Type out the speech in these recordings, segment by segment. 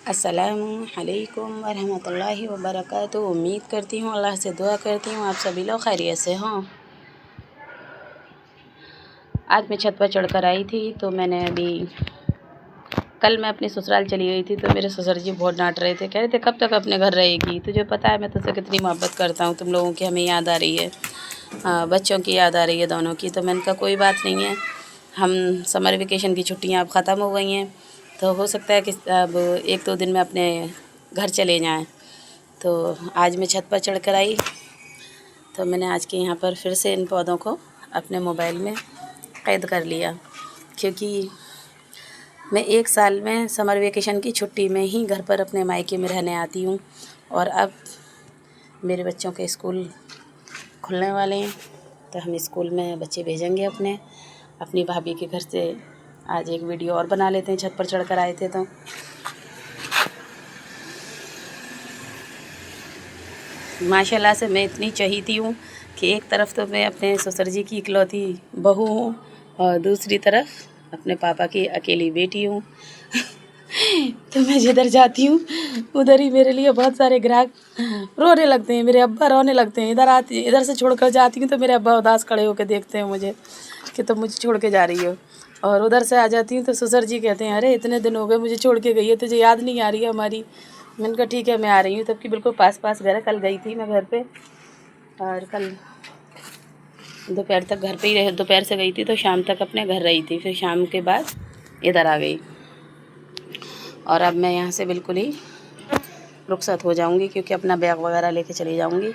अस्सलामुअलैकुम वरहमतुल्लाहि वबरकातुहू। उम्मीद करती हूँ, अल्लाह से दुआ करती हूँ आप सभी लोग खैरियत से हों। आज मैं छत पर चढ़कर आई थी तो मैंने कल मैं अपने ससुराल चली गई थी तो मेरे ससुर जी बहुत डांट रहे थे, कह रहे थे कब तक अपने घर रहेगी, तुझे पता है मैं तुझसे कितनी मोहब्बत करता हूँ, तुम लोगों की हमें याद आ रही है, बच्चों की याद आ रही है दोनों की। तो मैंने कहा कोई बात नहीं है, हम समर वेकेशन की छुट्टियाँ अब ख़त्म हो गई हैं तो हो सकता है कि अब 1-2 दिन में अपने घर चले जाएं। तो आज मैं छत पर चढ़कर आई तो मैंने आज के यहाँ पर फिर से इन पौधों को अपने मोबाइल में कैद कर लिया, क्योंकि मैं 1 साल में समर वेकेशन की छुट्टी में ही घर पर अपने मायके में रहने आती हूँ और अब मेरे बच्चों के स्कूल खुलने वाले हैं तो हम स्कूल में बच्चे भेजेंगे अपनी भाभी के घर से। आज एक वीडियो और बना लेते हैं, छत पर चढ़कर आए थे तो माशाल्लाह से मैं इतनी चहीती हूँ कि एक तरफ तो मैं अपने ससुर जी की इकलौती बहू हूँ और दूसरी तरफ अपने पापा की अकेली बेटी हूँ। तो मैं जिधर जाती हूँ उधर ही मेरे लिए बहुत सारे ग्राहक रोने लगते हैं, मेरे अब्बा रोने लगते हैं। इधर से छोड़कर जाती हूँ तो मेरे अब्बा उदास खड़े होकर देखते हैं मुझे कि तुम मुझे छोड़ के जा रही हो, और उधर से आ जाती हूँ तो ससुर जी कहते हैं अरे इतने दिन हो गए मुझे छोड़ के गई है, तुझे याद नहीं आ रही है हमारी। मैंने कहा ठीक है मैं आ रही हूँ, तब कि बिल्कुल पास घर है। कल गई थी मैं घर पे और कल दोपहर तक घर पे ही रह, दोपहर से गई थी तो शाम तक अपने घर रही थी, फिर शाम के बाद इधर आ गई और अब मैं यहाँ से बिल्कुल ही रुखसत हो जाऊँगी क्योंकि अपना बैग वगैरह लेके चली जाऊँगी।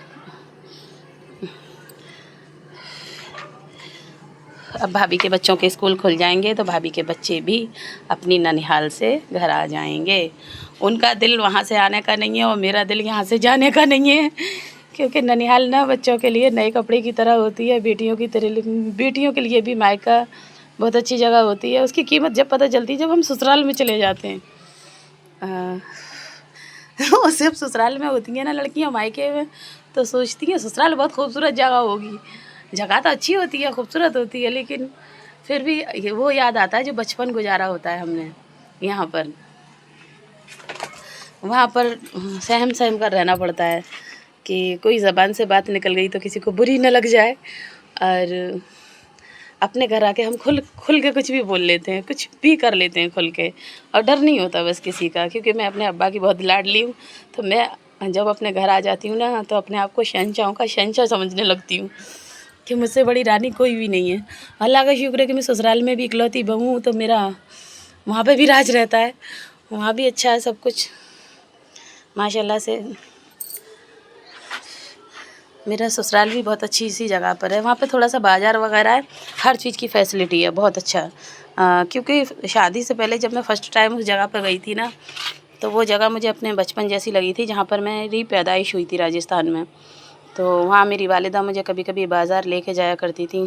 अब भाभी के बच्चों के स्कूल खुल जाएंगे तो भाभी के बच्चे भी अपनी ननिहाल से घर आ जाएंगे। उनका दिल वहाँ से आने का नहीं है और मेरा दिल यहाँ से जाने का नहीं है, क्योंकि ननिहाल ना बच्चों के लिए नए कपड़े की तरह होती है, बेटियों के लिए भी मायका बहुत अच्छी जगह होती है। उसकी कीमत जब पता चलती है जब हम ससुराल में चले जाते हैं। वो सिर्फ ससुराल में होती हैं ना लड़कियाँ, मायके में तो सोचती हैं ससुराल बहुत खूबसूरत जगह होगी। जगह तो अच्छी होती है, खूबसूरत होती है, लेकिन फिर भी वो याद आता है जो बचपन गुजारा होता है हमने यहाँ पर। वहाँ पर सहम कर रहना पड़ता है कि कोई ज़बान से बात निकल गई तो किसी को बुरी न लग जाए, और अपने घर आके हम खुल के कुछ भी बोल लेते हैं, कुछ भी कर लेते हैं खुल के, और डर नहीं होता बस किसी का, क्योंकि मैं अपने अब्बा की बहुत लाडली हूँ। तो मैं जब अपने घर आ जाती हूँ ना तो अपने आप को शहंशाहों का शहंशाह समझने लगती हूँ कि मुझसे बड़ी रानी कोई भी नहीं है। अल्लाह का शुक्र है कि मैं ससुराल में भी इकलौती बहू हूँ तो मेरा वहाँ पे भी राज रहता है, वहाँ भी अच्छा है सब कुछ माशाल्लाह से। मेरा ससुराल भी बहुत अच्छी सी जगह पर है, वहाँ पे थोड़ा सा बाज़ार वगैरह है, हर चीज़ की फैसिलिटी है बहुत अच्छा। क्योंकि शादी से पहले जब मैं फ़र्स्ट टाइम उस जगह पर गई थी ना तो वो जगह मुझे अपने बचपन जैसी लगी थी, जहाँ पर मेरी पैदाइश हुई थी राजस्थान में। तो वहाँ मेरी वालिदा मुझे कभी कभी बाज़ार लेके जाया करती थी,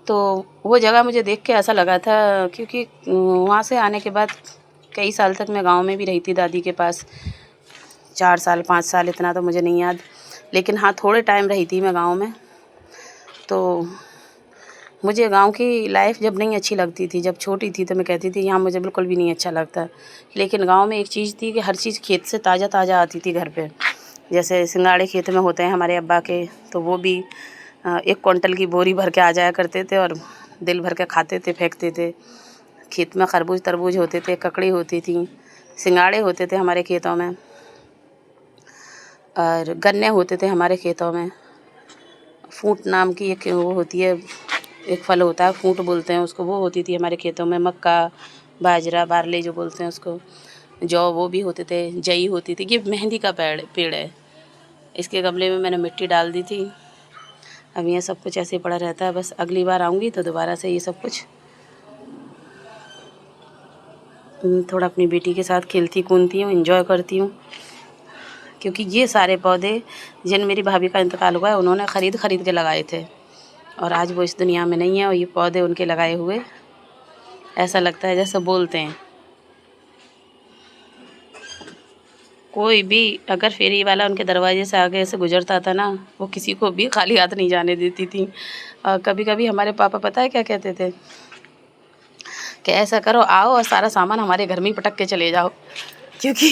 तो वो जगह मुझे देख के ऐसा लगा था, क्योंकि वहाँ से आने के बाद कई साल तक मैं गांव में भी रही थी दादी के पास, 4 साल 5 साल, इतना तो मुझे नहीं याद, लेकिन हाँ थोड़े टाइम रही थी मैं गांव में। तो मुझे गांव की लाइफ जब नहीं अच्छी लगती थी, जब छोटी थी तो मैं कहती थी यहाँ मुझे बिल्कुल भी नहीं अच्छा लगता, लेकिन गांव में एक चीज़ थी कि हर चीज़ खेत से ताज़ा आती थी घर पे। जैसे सिंगाड़े खेत में होते हैं हमारे अब्बा के, तो वो भी 1 क्विंटल की बोरी भर के आ जाया करते थे और दिल भर के खाते थे, फेंकते थे। खेत में खरबूज तरबूज होते थे, ककड़ी होती थी, सिंगाड़े होते थे हमारे खेतों में, और गन्ने होते थे हमारे खेतों में। फूट नाम की एक वो होती है, एक फल होता है, फूट बोलते हैं उसको, वो होती थी हमारे खेतों में। मक्का, बाजरा, बारले जो बोलते हैं उसको, जौ, वो भी होते थे। जई होती थी। ये मेहंदी का पेड़ है, इसके गमले में मैंने मिट्टी डाल दी थी। अब ये सब कुछ ऐसे पड़ा रहता है, बस अगली बार आऊँगी तो दोबारा से ये सब कुछ थोड़ा अपनी बेटी के साथ खेलती कूदती हूँ, एंजॉय करती हूँ, क्योंकि ये सारे पौधे जिन मेरी भाभी का इंतकाल हुआ है उन्होंने ख़रीद के लगाए थे, और आज वो इस दुनिया में नहीं है, और ये पौधे उनके लगाए हुए ऐसा लगता है जैसे बोलते हैं। कोई भी अगर फेरी वाला उनके दरवाजे से आगे ऐसे गुजरता था ना, वो किसी को भी खाली हाथ नहीं जाने देती थी। और कभी कभी हमारे पापा पता है क्या कहते थे कि ऐसा करो, आओ और सारा सामान हमारे घर में ही पटक के चले जाओ, क्योंकि